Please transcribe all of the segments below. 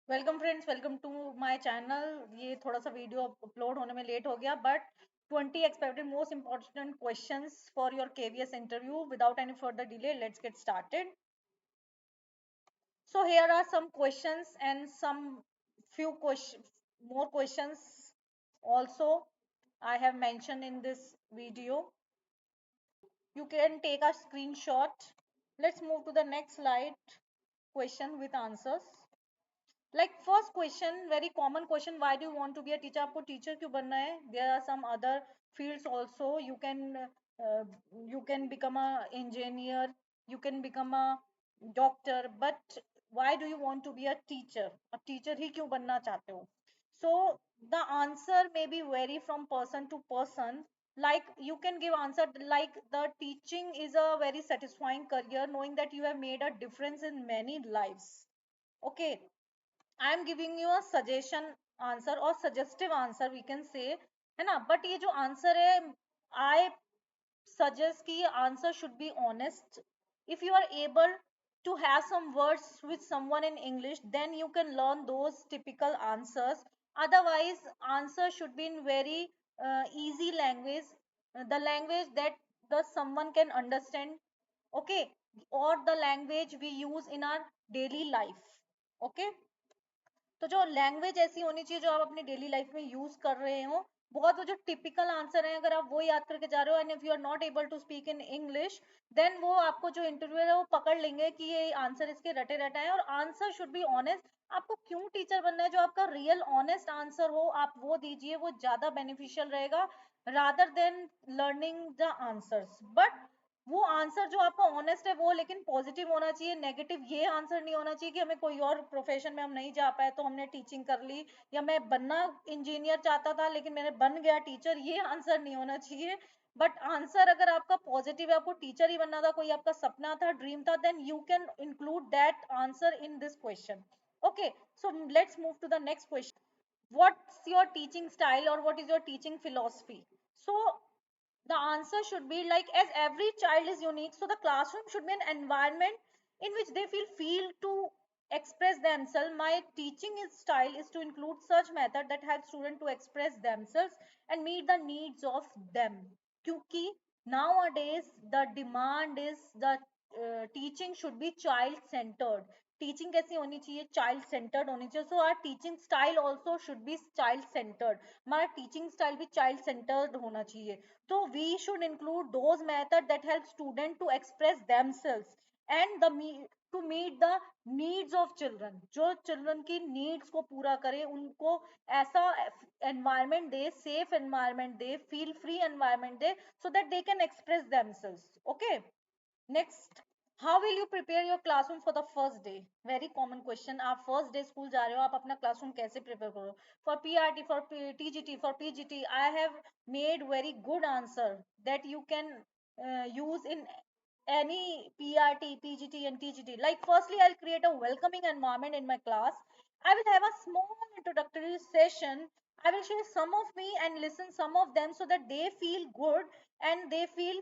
Welcome friends, welcome to my channel. ये थोड़ा सा वीडियो अपलोड होने में लेट हो गया, but 20 expected most important questions for your KVS interview. Without any further delay, let's get started. So here are some questions and some few questions, more questions also I have mentioned in this video. You can take a screenshot. Let's move to the next slide. Question with answers. Like first question, very common question, why do you want to be a teacher? आपको teacher क्यों बनना है? There are some other fields also. You can become a engineer, you can become a doctor, but why do you want to be a teacher? A teacher ही क्यों बनना चाहते हो? So the answer may be vary from person to person. Like you can give answer like the teaching is a very satisfying career, knowing that you have made a difference in many lives. Okay, I am giving you a suggestion answer or suggestive answer we can say, है ना। But ये जो answer है, आई suggest कि answer should be honest. If you are able to have some words with someone in English, then you can learn those typical answers. Otherwise, answer should be in very easy language, the language that the someone can understand. Okay, or the language we use in our daily life. Okay, तो जो language ऐसी होनी चाहिए जो आप अपनी daily life में use कर रहे हो। बहुत वो जो टिपिकल आंसर है, अगर आप वो याद करके जा रहे हो and if you are not able to speak in English, then वो आपको जो इंटरव्यूअर है वो पकड़ लेंगे कि ये आंसर इसके रटे रटा है। और आंसर शुड बी ऑनेस्ट। आपको क्यों टीचर बनना है, जो आपका रियल ऑनेस्ट आंसर हो आप वो दीजिए, वो ज्यादा बेनिफिशियल रहेगा rather than learning the answers. But वो आंसर जो आपका ऑनेस्ट है वो लेकिन पॉजिटिव होना चाहिए। नेगेटिव ये आंसर नहीं होना चाहिए कि हमें कोई और प्रोफेशन में हम नहीं जा पाए तो हमने टीचिंग कर ली, या मैं बनना इंजीनियर चाहता था लेकिन मैंने बन गया टीचर, ये आंसर नहीं होना चाहिए। बट आंसर अगर आपका पॉजिटिव है, आपको टीचर ही बनना था, कोई आपका सपना था, ड्रीम था, then you can include that answer in this question. Okay, so let's move to the next question. what's your teaching style or what is your teaching philosophy? So the answer should be like, as every child is unique, so the classroom should be an environment in which they feel to express themselves. My teaching style is to include such method that help students to express themselves and meet the needs of them. Kyunki nowadays the demand is the teaching should be child centered. Teaching कैसी होनी चाहिए? Child centered होनी चाहिए। So our teaching style also should be child centered. हमारा teaching style भी child centered होना चाहिए। तो we should include those methods that help students to express themselves and to meet the needs of children। जो children की needs को पूरा करे, उनको ऐसा environment they, safe environment they, feel free environment they, so that they can express themselves. Okay, next, how will you prepare your classroom for the first day? Very common question। आप first day school जा रहे हो, आप अपना classroom कैसे prepare करो? For PRT, for TGT, for PGT, I have made very good answer that you can use in any PRT, PGT and TGT. Like firstly, I'll create a welcoming environment in my class. I will have a small introductory session. I will share some of me and listen some of them so that they feel good and they feel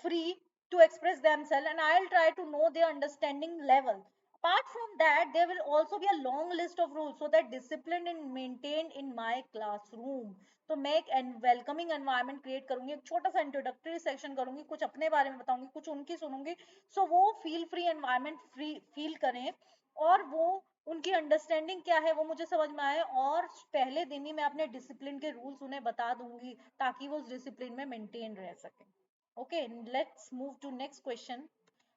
free to express themselves, and I'll try to know their understanding level. Apart from that, there will also be a long list of rules so that discipline is maintained in my classroom. तो मैं एक welcoming environment create करूंगी, एक छोटा सा introductory section करूंगी, कुछ अपने बारे में बताऊंगी, कुछ उनकी सुनूंगी। सो वो feel free environment free feel करें, और वो उनकी अंडरस्टैंडिंग क्या है वो मुझे समझ में आए, और पहले दिन ही मैं अपने डिसिप्लिन के रूल्स उन्हें बता दूंगी ताकि वो उस डिसिप्लिन में मेंटेन रह सके। Okay, let's move to next question.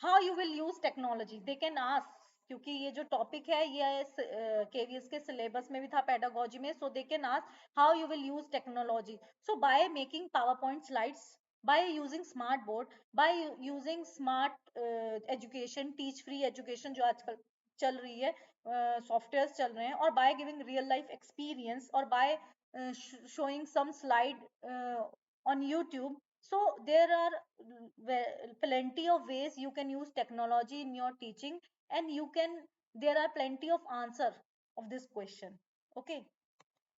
How you will use technology? They can ask, क्योंकि ये जो टॉपिक है ये केवीएस के सिलेबस में भी था, पेडागोजी में। So they can ask how you will use technology. So by making PowerPoint slides, by using smart board, by using smart education, teach free education जो आजकल चल रही है, सॉफ्टवेयर चल रहे हैं, और by giving real life experience, और bye showing some slide on YouTube. So there are plenty of ways you can use technology in your teaching, and there are plenty of answer of this question. Okay,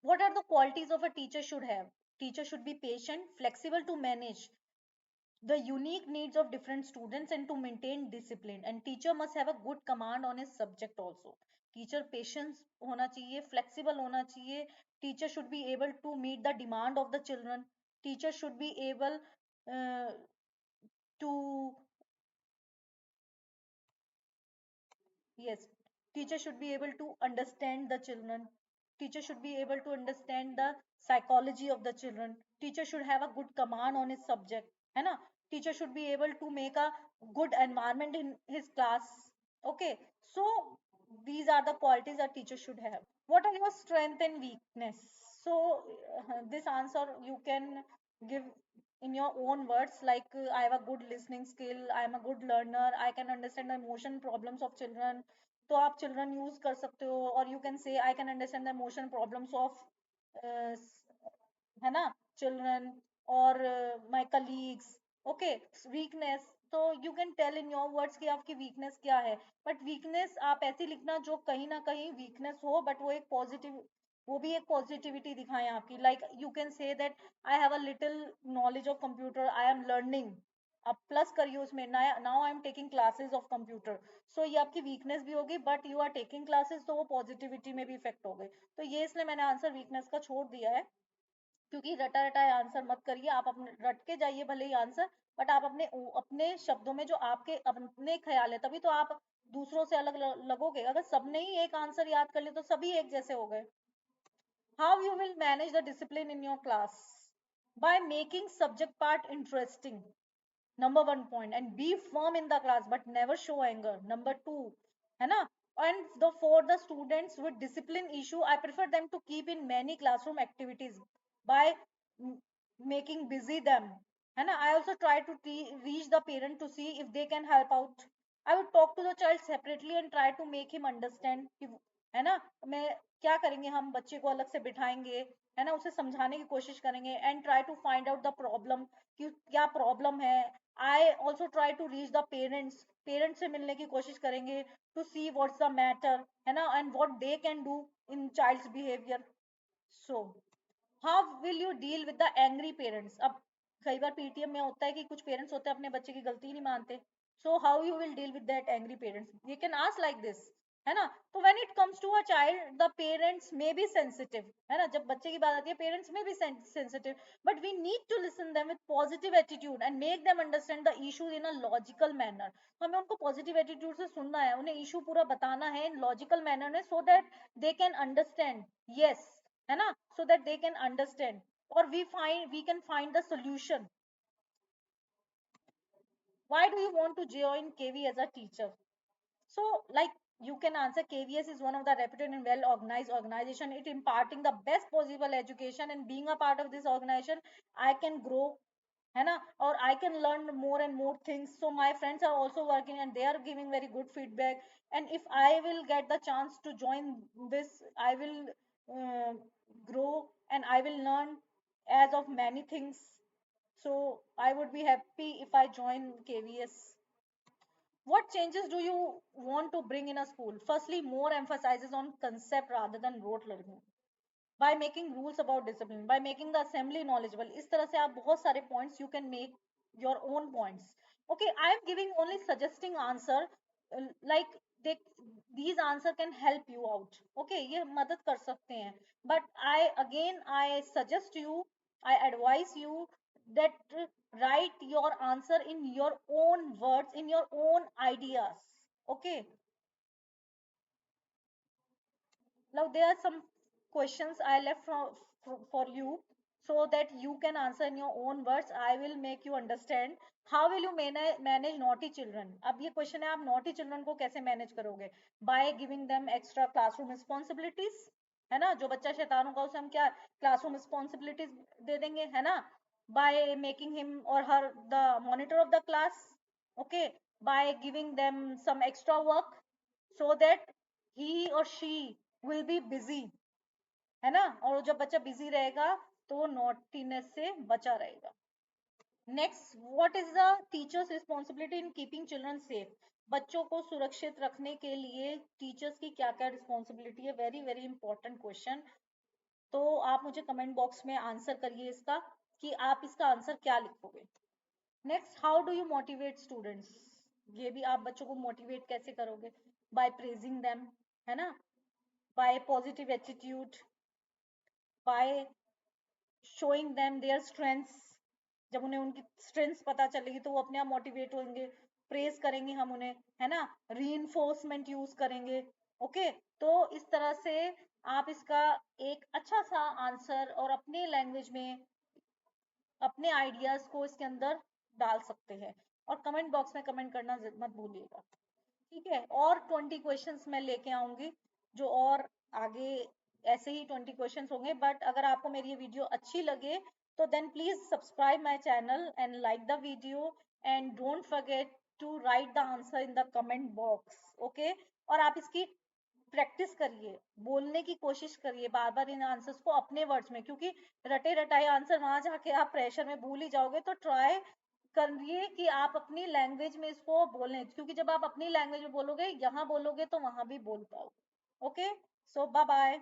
what are the qualities of a teacher should have? Teacher should be patient, flexible to manage the unique needs of different students and to maintain discipline, and teacher must have a good command on his subject also. Teacher patience होना चाहिए, flexible होना चाहिए, teacher should be able to meet the demand of the children, teacher should be able to, yes, teacher should be able to understand the children, teacher should be able to understand the psychology of the children, teacher should have a good command on his subject, है ना, teacher should be able to make a good environment in his class. Okay, so these are the qualities a teacher should have. What are your strength and weakness? So this answer you can give in your own words, like I have a good listening skill, I am a good learner, I can understand the emotion problems of children. तो आप children use कर सकते हो, और you can say I can understand the emotion problems of, है ना, children और my colleagues. Okay, weakness, तो you can tell in your words कि आपकी वीकनेस क्या है. बट वीकनेस आप ऐसी लिखना जो कहीं ना कहीं वीकनेस हो, बट वो एक पॉजिटिव, वो भी एक पॉजिटिविटी दिखाएं आपकी. Like you can say that I have a little knowledge of computer, I am learning. अब प्लस करिए उसमें, now I am taking classes of computer. So ये आपकी वीकनेस भी होगी, but you are taking classes, तो वो पॉजिटिविटी में भी इफेक्ट हो गई. तो ये इसलिए मैंने आंसर वीकनेस का छोड़ दिया है, क्योंकि रटा रटा आंसर मत करिए. आप अपने रट के जाइए भले ही आंसर, बट आप अपने अपने शब्दों में जो आपके अपने ख्याल है, तभी तो आप दूसरों से अलग लगोगे. अगर सबने ही एक आंसर याद कर लिया तो सभी एक जैसे हो गए. How you will manage the discipline in your class? By making subject part interesting, number one point, and be firm in the class but never show anger, number two, है ना. And for the students with discipline issue, I prefer them to keep in many classroom activities by mm, making busy them, है ना. I also try to reach the parent to see if they can help out. I would talk to the child separately and try to make him understand कि, है ना, मैं क्या करेंगे, हम बच्चे को अलग से बिठाएंगे, है ना, उसे समझाने की कोशिश करेंगे, and try to find out the problem कि क्या प्रॉब्लम है. I also try to reach the parents, parents से मिलने की कोशिश करेंगे to see what's the matter, है ना, and what they can do in child's behaviour. So how will you deal with the angry parents? अब कई बार पीटीएम में होता है कि कुछ पेरेंट्स होते हैं अपने बच्चे की गलती नहीं मानते. So how you will deal with that angry parents, you can ask like this, है ना. तो when it comes to a child, the parents may be sensitive, है ना, जब बच्चे की बात आती है पेरेंट्स में भी sensitive, but we need to listen them with positive attitude and make them understand the issue in a logical manner. हमें उनको पॉजिटिव एटीट्यूड से सुनना है, उन्हें इशू पूरा बताना है इन लॉजिकल मैनर में, so that they can understand. Yes, है ना, so that they can understand, or we can find the solution. Why do you want to join KV as a teacher? So, like, you can answer, KVS is one of the reputed and well organized organization. It imparting the best possible education, and being a part of this organization, I can grow, है ना, or I can learn more and more things. So my friends are also working and they are giving very good feedback. And if I will get the chance to join this, I will uh, grow and I will learn as of many things. So I would be happy if I join KVS. What changes do you want to bring in a school? Firstly, more emphasis on concept rather than rote learning. By making rules about discipline, by making the assembly knowledgeable. इस तरह से आप बहुत सारे points you can make your own points. Okay, I am giving only suggesting answer, like they, these answer can help you out. Okay, ये मदद कर सकते हैं. But I suggest you, I advise you that write your answer in your own words, in your own ideas. Okay, now there are some questions I left for you, so that you can answer in your own words. I will make you understand. How will you manage naughty children? अब ये question है, आप naughty children को कैसे manage करोगे? By giving them extra classroom responsibilities, है ना, जो बच्चा शैतान होगा उसे हम क्या क्लासरूम रिस्पॉन्सिबिलिटीज दे देंगे, है ना. By making him or her the monitor of the class. Okay, by giving them some extra work, so that he or she will be busy, है ना, और जब बच्चा बिजी रहेगा तो वो नॉटीनेस से बचा रहेगा. Next, what is the teachers responsibility in keeping children safe? बच्चों को सुरक्षित रखने के लिए टीचर्स की क्या क्या रिस्पॉन्सिबिलिटी है? Very very important question. तो आप मुझे कमेंट बॉक्स में आंसर करिए इसका, कि आप इसका आंसर क्या लिखोगे. Next, how do you motivate students? ये भी आप बच्चों को मोटिवेट कैसे करोगे? बाय प्रेजिंग देम, है ना, by positive attitude, by showing them their strengths. जब उन्हें उनकी स्ट्रेंथ्स पता चलेगी तो वो अपने आप मोटिवेट होंगे, प्रेज करेंगे हम उन्हें, है ना, रीइंफोर्समेंट यूज करेंगे। ओके, तो इस तरह से आप इसका एक अच्छा सा आंसर और अपने लैंग्वेज में अपने आइडियाज को इसके अंदर डाल सकते हैं। और कमेंट बॉक्स में कमेंट करना मत भूलिएगा। ठीक है, और 20 क्वेश्चंस मैं लेके आऊंगी, जो और आगे ऐसे ही 20 क्वेश्चंस होंगे। बट अगर आपको मेरी ये वीडियो अच्छी लगे तो then please subscribe my channel and like the video, and don't forget to write the answer in the comment box. Okay, और आप इसकी प्रैक्टिस करिए, बोलने की कोशिश करिए बार बार इन आंसर्स को अपने वर्ड्स में, क्योंकि रटे रटाए आंसर वहां जाके आप प्रेशर में भूल ही जाओगे। तो ट्राई करिए कि आप अपनी लैंग्वेज में इसको बोलें, क्योंकि जब आप अपनी लैंग्वेज में बोलोगे, यहाँ बोलोगे तो वहां भी बोल पाओगे। ओके, सो बाय बाय।